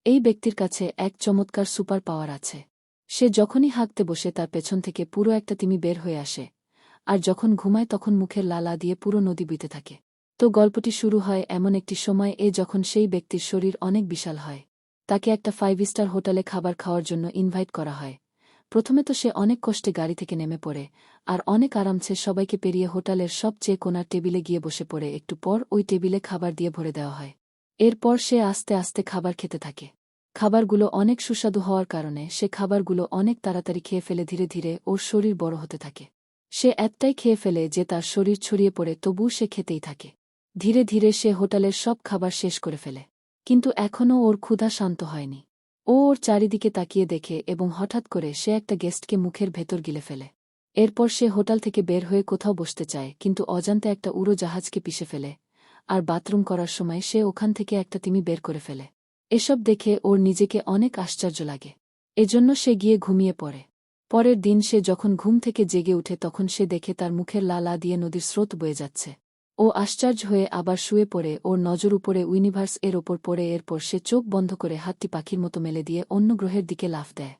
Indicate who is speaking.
Speaker 1: এই ব্যক্তির কাছে এক চমৎকার সুপার পাওয়ার আছে। সে যখনই হাঁকতে বসে তার পেছন থেকে পুরো একটা তিমি বের হয়ে আসে, আর যখন ঘুমায় তখন মুখের লালা দিয়ে পুরো নদী বইতে থাকে। তো গল্পটি শুরু হয় এমন একটি সময় যখন সেই ব্যক্তির শরীর অনেক বিশাল হয়। তাকে একটা 5 স্টার হোটেলে খাবার খাওয়ার জন্য ইনভাইট করা হয়। প্রথমে তো সে অনেক কষ্টে গাড়ি থেকে নেমে পড়ে, আর অনেক আরামসে সবাইকে পেরিয়ে হোটেলের সবচেয়ে কোণার টেবিলে গিয়ে বসে পড়ে। একটু পর ওই টেবিলে খাবার দিয়ে ভরে দেওয়া হয়। এরপর সে আস্তে আস্তে খাবার খেতে থাকে। খাবারগুলো অনেক সুস্বাদু হওয়ার কারণে সে খাবারগুলো অনেক তাড়াতাড়ি খেয়ে ফেলে। ধীরে ধীরে ওর শরীর বড় হতে থাকে। সে এতটাই খেয়ে ফেলে যে তার শরীর ছড়িয়ে পড়ে, তবুও সে খেতেই থাকে। ধীরে ধীরে সে হোটেলের সব খাবার শেষ করে ফেলে। কিন্তু এখনও ওর ক্ষুধা শান্ত হয়নি। ও ওর চারিদিকে তাকিয়ে দেখে এবং হঠাৎ করে সে একটা গেস্টকে মুখের ভেতর গিলে ফেলে। এরপর সে হোটেল থেকে বের হয়ে কোথাও বসতে চায়, কিন্তু অজান্তে একটা উড়োজাহাজকে পিষে ফেলে, আর বাথরুম করার সময় সে ওখান থেকে একটা তিমি বের করে ফেলে। এসব দেখে ওর নিজেকে অনেক আশ্চর্য লাগে। এজন্য সে গিয়ে ঘুমিয়ে পড়ে। পরের দিন সে যখন ঘুম থেকে জেগে উঠে তখন সে দেখে তার মুখের লালা দিয়ে নদীর স্রোত বয়ে যাচ্ছে। ও আশ্চর্য হয়ে আবার শুয়ে পড়ে। ওর নজর উপরে ইউনিভার্স এর ওপর পড়ে। এরপর সে চোখ বন্ধ করে হাতটি পাখির মতো মেলে দিয়ে অন্য গ্রহের দিকে লাফ দেয়।